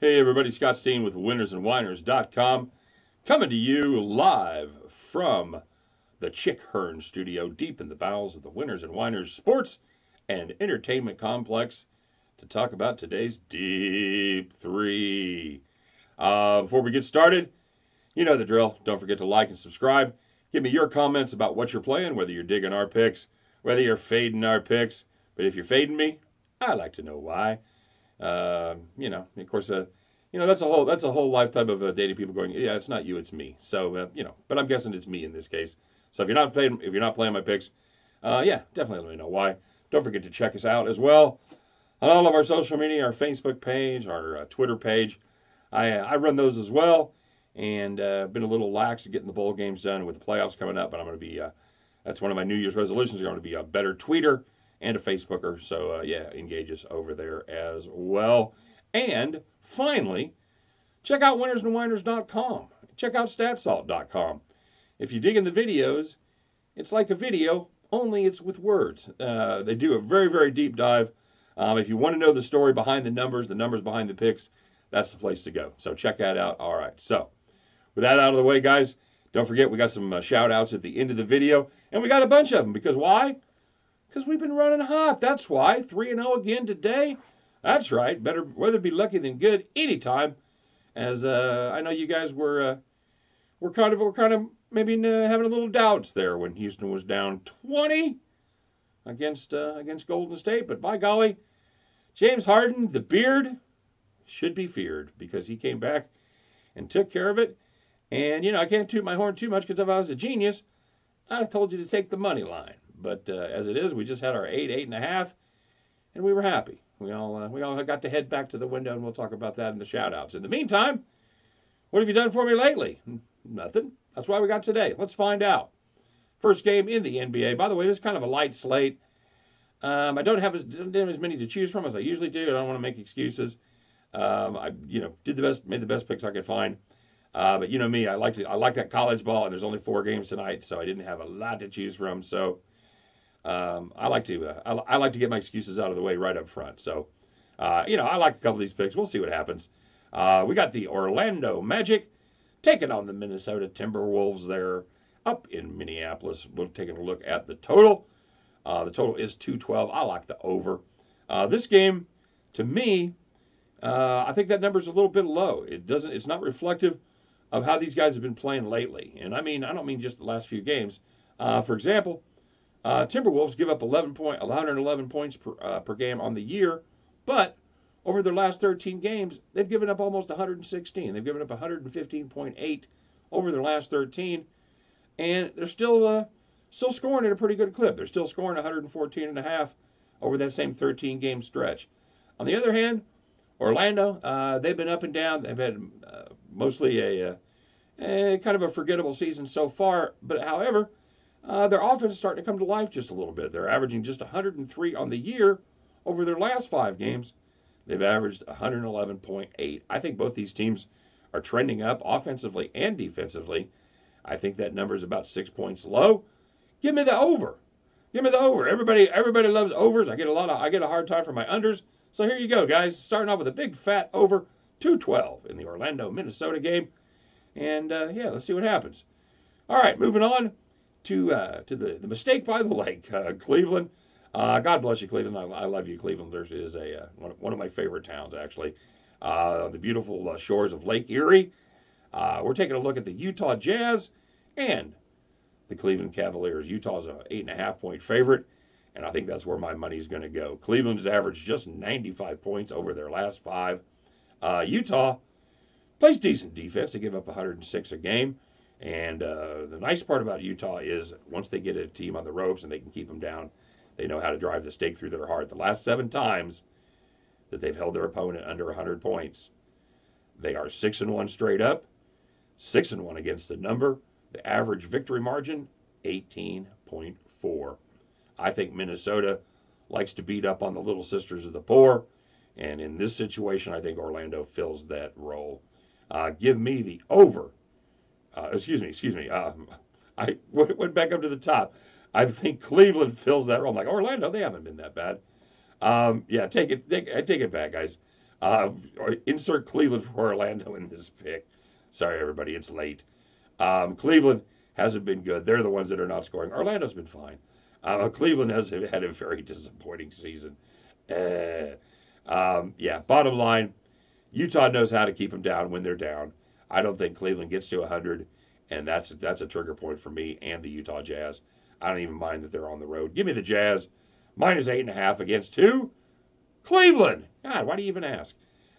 Hey everybody, Scott Steen with winnersandwhiners.com coming to you live from the Chick Hearn studio deep in the bowels of the Winners and Whiners Sports and Entertainment Complex to talk about today's Deep 3. Before we get started, you know the drill. Don't forget to like and subscribe. Give me your comments about what you're playing, whether you're digging our picks, whether you're fading our picks. But if you're fading me, I'd like to know why. Of course, that's a whole lifetime of dating people going, yeah, it's not you, it's me. So, but I'm guessing it's me in this case. So if you're not playing my picks, yeah, definitely let me know why. Don't forget to check us out as well on all of our social media, our Facebook page, our Twitter page. I run those as well, and been a little lax at getting the bowl games done with the playoffs coming up. But I'm going to be that's one of my New Year's resolutions. I'm going to be a better tweeter and a Facebooker. So, engage us over there as well. And finally, check out winnersandwhiners.com. Check out statsalt.com. If you dig in the videos, it's like a video, only it's with words. They do a very, very deep dive. If you want to know the story behind the numbers behind the picks, that's the place to go. So check that out. All right. So with that out of the way, guys, don't forget we got some shout outs at the end of the video. And we got a bunch of them because why? Because we've been running hot. That's why. 3-0 again today. That's right. Better be lucky than good anytime. As I know you guys were kind of maybe having a little doubts there when Houston was down 20 against Golden State. But by golly, James Harden, the beard, should be feared because he came back and took care of it. And I can't toot my horn too much because if I was a genius, I'd have told you to take the money line. But as it is, we just had our 8.5, and we were happy. We all got to head back to the window, and we'll talk about that in the shout-outs. In the meantime, what have you done for me lately? Nothing. That's why we got today. Let's find out. First game in the NBA. By the way, this is kind of a light slate. I don't have as many to choose from as I usually do. I don't want to make excuses. I did made the best picks I could find. But you know me, I like that college ball, and there's only 4 games tonight, so I didn't have a lot to choose from. So I like to get my excuses out of the way right up front. So I like a couple of these picks. We'll see what happens. We got the Orlando Magic taking on the Minnesota Timberwolves there up in Minneapolis. We're taking a look at the total. The total is 212. I like the over. This game, to me, I think that number's a little bit low. It's not reflective of how these guys have been playing lately. And I don't mean just the last few games. For example, Timberwolves give up 111 points per game on the year, but over their last 13 games, they've given up almost 116. They've given up 115.8 over their last 13, and they're still scoring at a pretty good clip. They're still scoring 114.5 over that same 13-game stretch. On the other hand, Orlando, they've been up and down. They've had mostly a kind of a forgettable season so far, but however, their offense is starting to come to life just a little bit. They're averaging just 103 on the year. Over their last 5 games, they've averaged 111.8. I think both these teams are trending up offensively and defensively. I think that number is about 6 points low. Give me the over. Give me the over. Everybody loves overs. I get a hard time for my unders. So here you go, guys. Starting off with a big fat over 212 in the Orlando Minnesota game, and let's see what happens. All right, moving on to the mistake by the lake, Cleveland. God bless you, Cleveland. I love you, Cleveland. It is one of my favorite towns, actually. The beautiful shores of Lake Erie. We're taking a look at the Utah Jazz and the Cleveland Cavaliers. Utah's an 8.5-point favorite, and I think that's where my money's going to go. Cleveland has averaged just 95 points over their last 5. Utah plays decent defense. They give up 106 a game. And the nice part about Utah is once they get a team on the ropes and they can keep them down, they know how to drive the stake through their heart. The last 7 times that they've held their opponent under 100 points, they are 6-1 straight up, 6-1 against the number. The average victory margin, 18.4. I think Minnesota likes to beat up on the little sisters of the poor. And in this situation, I think Orlando fills that role. Give me the over. Excuse me. I went back up to the top. I think Cleveland fills that role. I'm like, Orlando, they haven't been that bad. Take it back, guys. Or insert Cleveland for Orlando in this pick. Sorry, everybody, it's late. Cleveland hasn't been good. They're the ones that are not scoring. Orlando's been fine. Cleveland has had a very disappointing season. Yeah, bottom line, Utah knows how to keep them down when they're down. I don't think Cleveland gets to 100, and that's a trigger point for me and the Utah Jazz. I don't even mind that they're on the road. Give me the Jazz minus 8.5 against who? Cleveland. God, why do you even ask?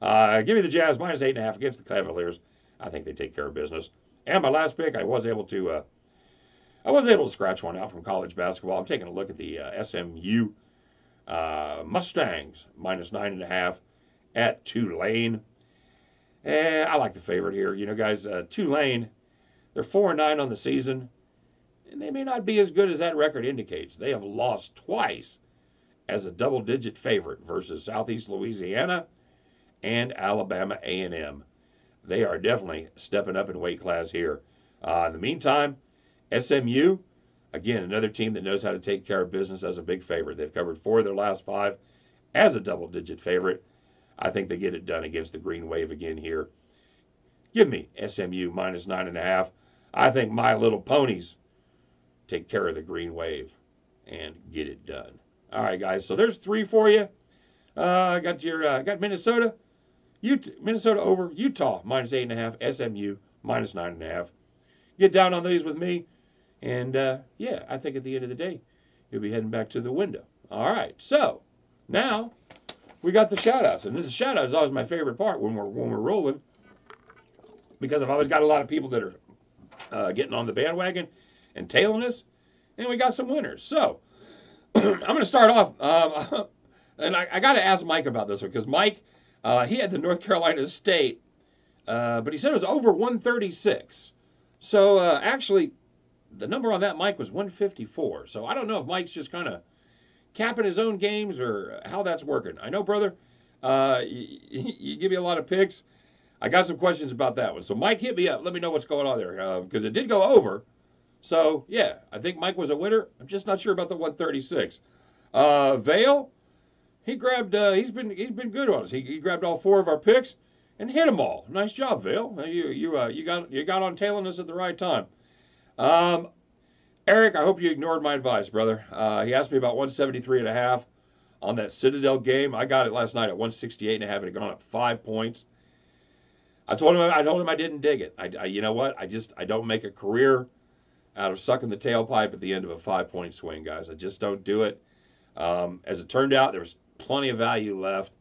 Give me the Jazz minus 8.5 against the Cavaliers. I think they take care of business. And my last pick, I was able to scratch one out from college basketball. I'm taking a look at the SMU Mustangs minus 9.5 at Tulane. I like the favorite here. You know, guys, Tulane, they're 4-9 on the season, and they may not be as good as that record indicates. They have lost twice as a double-digit favorite versus Southeast Louisiana and Alabama A&M. They are definitely stepping up in weight class here. In the meantime, SMU, again, another team that knows how to take care of business as a big favorite. They've covered 4 of their last 5 as a double-digit favorite. I think they get it done against the Green Wave again here. Give me SMU minus 9.5. I think My Little Ponies take care of the Green Wave and get it done. All right, guys. So there's 3 for you. Got Minnesota. Minnesota over Utah minus 8.5. SMU minus 9.5. Get down on these with me, and yeah, I think at the end of the day, you'll be heading back to the window. All right. So now we got the shout-outs, and this shout-out is always my favorite part when we're rolling, because I've always got a lot of people that are getting on the bandwagon and tailing us, and we got some winners. So I'm going to start off, and I got to ask Mike about this one, because Mike, he had the North Carolina State, but he said it was over 136. So actually, the number on that, Mike, was 154. So I don't know if Mike's just kind of capping his own games or how that's working. I know, brother, you give me a lot of picks. I got some questions about that one. So Mike, hit me up. Let me know what's going on there, because it did go over. So yeah, I think Mike was a winner. I'm just not sure about the 136. Vale, he grabbed. He's been good on us. He grabbed all 4 of our picks and hit them all. Nice job, Vale. You got on tailing us at the right time. Eric, I hope you ignored my advice, brother. He asked me about 173.5 on that Citadel game. I got it last night at 168.5. It had gone up 5 points. I told him I didn't dig it. You know what? I don't make a career out of sucking the tailpipe at the end of a 5-point swing, guys. I just don't do it. As it turned out, there was plenty of value left.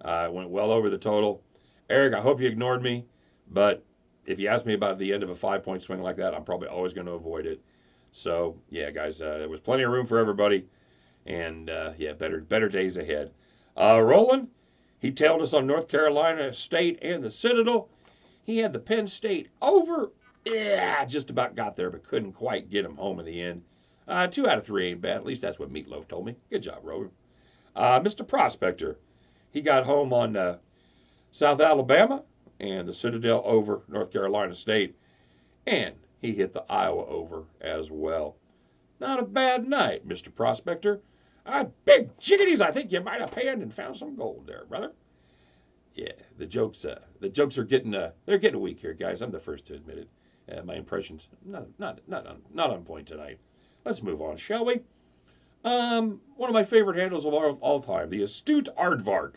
It went well over the total. Eric, I hope you ignored me, but if you ask me about the end of a 5-point swing like that, I'm probably always going to avoid it. So, yeah, guys, there was plenty of room for everybody, and, yeah, better days ahead. Roland, he tailed us on North Carolina State and the Citadel. He had the Penn State over. Yeah, just about got there, but couldn't quite get him home in the end. 2 out of 3 ain't bad. At least that's what Meatloaf told me. Good job, Roland. Mr. Prospector, he got home on South Alabama and the Citadel over North Carolina State. And he hit the Iowa over as well. Not a bad night, Mr. Prospector. Big jiggities, I think you might have panned and found some gold there, brother. Yeah, the jokes are getting they're getting weak here, guys. I'm the first to admit it. My impressions not on point tonight. Let's move on, shall we? One of my favorite handles of all time, the astute Aardvark,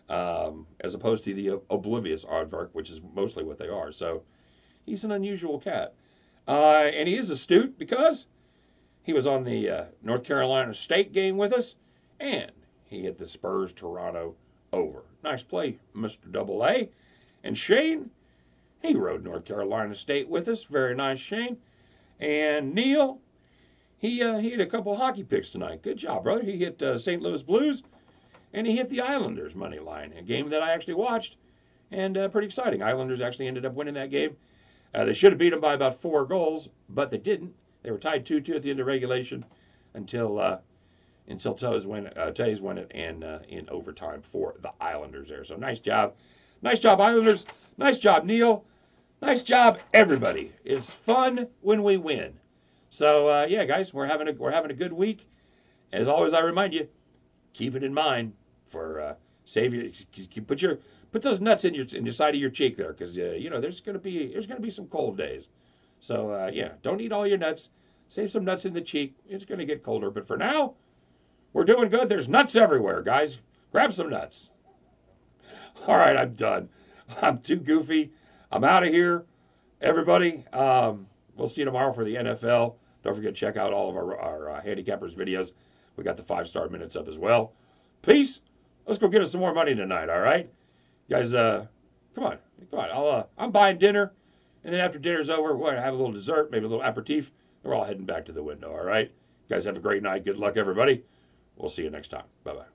as opposed to the oblivious Aardvark, which is mostly what they are. So he's an unusual cat, and he is astute because he was on the North Carolina State game with us, and he hit the Spurs Toronto over. Nice play, Mr. Double A. And Shane, he rode North Carolina State with us. Very nice, Shane. And Neil, he hit a couple hockey picks tonight. Good job, brother. He hit St. Louis Blues, and he hit the Islanders money line, a game that I actually watched, and pretty exciting. Islanders actually ended up winning that game. They should have beat them by about 4 goals, but they didn't. They were tied 2-2 at the end of regulation until Tays won it and in overtime for the Islanders there. So nice job, Islanders. Nice job, Neil. Nice job, everybody. It's fun when we win. So yeah, guys, we're having a good week. As always, I remind you, keep it in mind for Save your put those nuts in your side of your cheek there, because there's gonna be some cold days. So yeah, don't eat all your nuts. Save some nuts in the cheek. It's gonna get colder, but for now, we're doing good. There's nuts everywhere, guys. Grab some nuts. All right, I'm done. I'm too goofy. I'm out of here. Everybody, we'll see you tomorrow for the NFL. Don't forget to check out all of our handicappers videos. We got the 5-star minutes up as well. Peace. Let's go get us some more money tonight, all right? Guys, come on. I'm buying dinner, and then after dinner's over, we're going to have a little dessert, maybe a little aperitif, and we're all heading back to the window, all right? You guys have a great night. Good luck, everybody. We'll see you next time. Bye-bye.